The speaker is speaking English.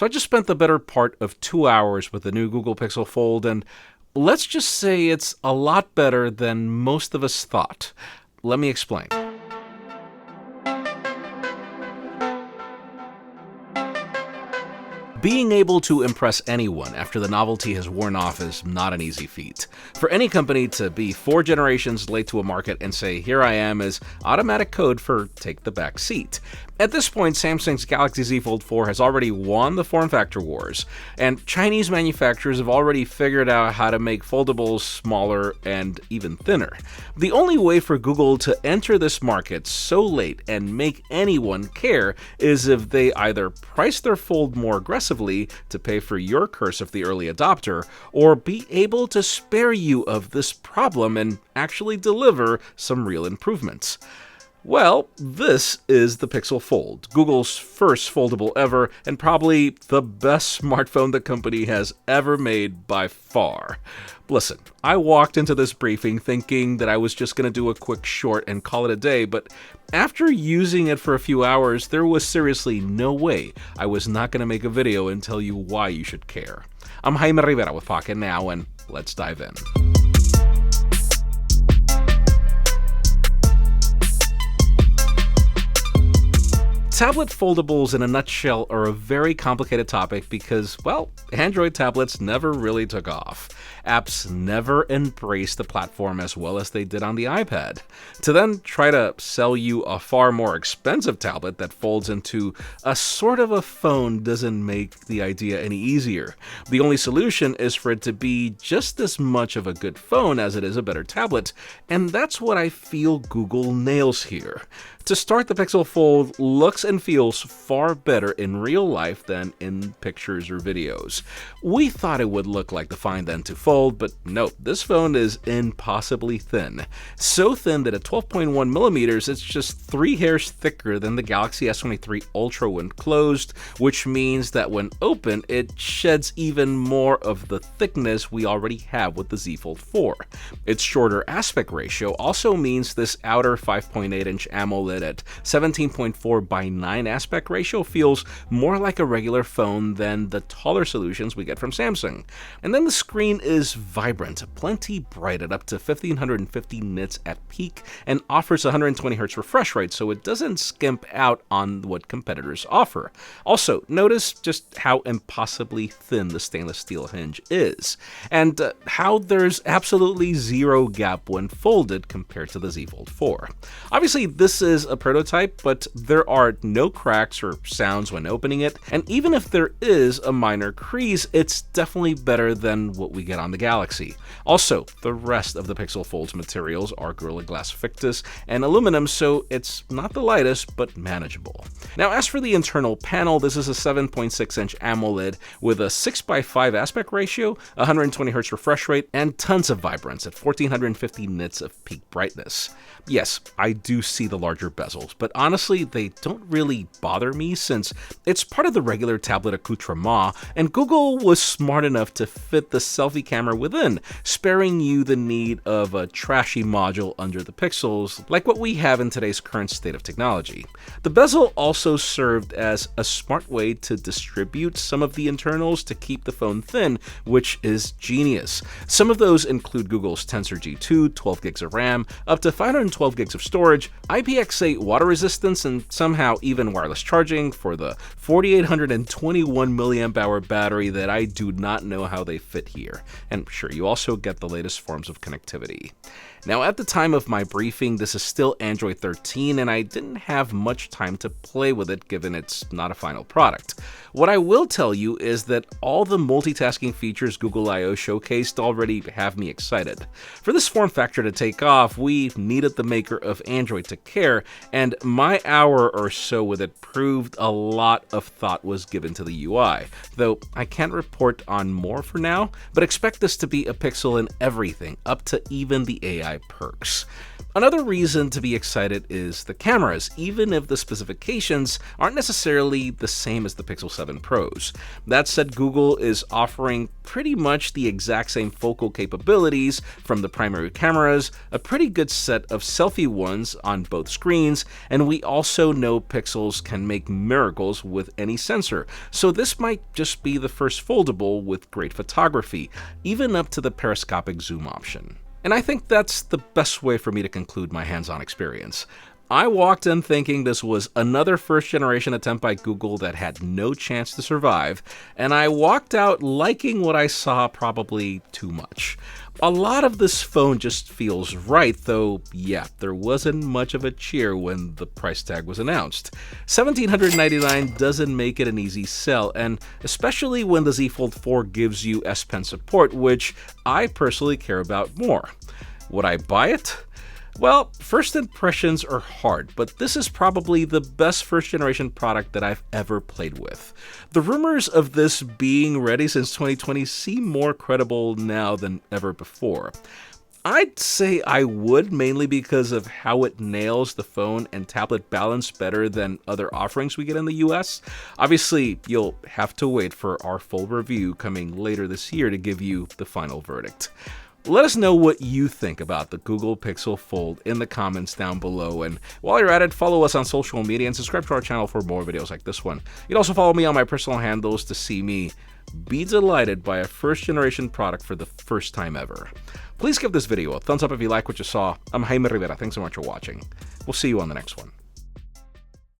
So I just spent the better part of 2 hours with the new Google Pixel Fold, and let's just say it's a lot better than most of us thought. Let me explain. Being able to impress anyone after the novelty has worn off is not an easy feat. For any company to be 4 generations late to a market and say, "Here I am," is automatic code for take the back seat. At this point, Samsung's Galaxy Z Fold 4 has already won the form factor wars, and Chinese manufacturers have already figured out how to make foldables smaller and even thinner. The only way for Google to enter this market so late and make anyone care is if they either price their Fold more aggressively to pay for your curse of the early adopter, or be able to spare you of this problem and actually deliver some real improvements. Well, this is the Pixel Fold, Google's first foldable ever, and probably the best smartphone the company has ever made by far. Listen, I walked into this briefing thinking that I was just going to do a quick short and call it a day, but after using it for a few hours, there was seriously no way I was not going to make a video and tell you why you should care. I'm Jaime Rivera with Pocketnow, and let's dive in. Tablet foldables in a nutshell are a very complicated topic because, well, Android tablets never really took off. Apps never embraced the platform as well as they did on the iPad. To then try to sell you a far more expensive tablet that folds into a sort of a phone doesn't make the idea any easier. The only solution is for it to be just as much of a good phone as it is a better tablet, and that's what I feel Google nails here. To start, the Pixel Fold looks and feels far better in real life than in pictures or videos. We thought it would look like the Find N to Fold, but nope, this phone is impossibly thin. So thin that at 12.1 millimeters, it's just 3 hairs thicker than the Galaxy S23 Ultra when closed, which means that when open, it sheds even more of the thickness we already have with the Z Fold 4. Its shorter aspect ratio also means this outer 5.8-inch AMOLED at 17.4 by 9 aspect ratio feels more like a regular phone than the taller solutions we get from Samsung. And then the screen is vibrant, plenty bright at up to 1550 nits at peak, and offers 120Hz refresh rate, so it doesn't skimp out on what competitors offer. Also, notice just how impossibly thin the stainless steel hinge is, and how there's absolutely zero gap when folded compared to the Z Fold 4. Obviously, this is a prototype, but there are no cracks or sounds when opening it, and even if there is a minor crease, it's definitely better than what we get on the Galaxy. Also, the rest of the Pixel Fold's materials are Gorilla Glass Victus and aluminum, so it's not the lightest, but manageable. Now, as for the internal panel, this is a 7.6-inch AMOLED with a 6:5 aspect ratio, 120Hz refresh rate, and tons of vibrance at 1450 nits of peak brightness. Yes, I do see the larger bezels, but honestly, they don't really bother me since it's part of the regular tablet accoutrement, and Google was smart enough to fit the selfie camera within, sparing you the need of a trashy module under the pixels, like what we have in today's current state of technology. The bezel also served as a smart way to distribute some of the internals to keep the phone thin, which is genius. Some of those include Google's Tensor G2, 12 gigs of RAM, up to 512 gigs of storage, IPX8 water resistance, and somehow even wireless charging for the 4821 mAh battery that I do not know how they fit here. And sure, you also get the latest forms of connectivity. Now, at the time of my briefing, this is still Android 13, and I didn't have much time to play with it given it's not a final product. What I will tell you is that all the multitasking features Google I/O showcased already have me excited. For this form factor to take off, we needed the maker of Android to care, and my hour or so with it proved a lot of thought was given to the UI, though I can't report on more for now, but expect this to be a Pixel in everything, up to even the AI perks. Another reason to be excited is the cameras, even if the specifications aren't necessarily the same as the Pixel 7 Pros. That said, Google is offering pretty much the exact same focal capabilities from the primary cameras, a pretty good set of selfie ones on both screens, and we also know Pixels can make miracles with any sensor, so this might just be the first foldable with great photography, even up to the periscopic zoom option. And I think that's the best way for me to conclude my hands-on experience. I walked in thinking this was another first-generation attempt by Google that had no chance to survive, and I walked out liking what I saw probably too much. A lot of this phone just feels right, though, yeah, there wasn't much of a cheer when the price tag was announced. $1,799 doesn't make it an easy sell, and especially when the Z Fold 4 gives you S Pen support, which I personally care about more. Would I buy it? Well, first impressions are hard, but this is probably the best first-generation product that I've ever played with. The rumors of this being ready since 2020 seem more credible now than ever before. I'd say I would, mainly because of how it nails the phone and tablet balance better than other offerings we get in the US. Obviously, you'll have to wait for our full review coming later this year to give you the final verdict. Let us know what you think about the Google Pixel Fold in the comments down below, and while you're at it, follow us on social media and subscribe to our channel for more videos like this one. You can also follow me on my personal handles to see me be delighted by a first-generation product for the first time ever. Please give this video a thumbs up if you like what you saw. I'm Jaime Rivera. Thanks so much for watching. We'll see you on the next one.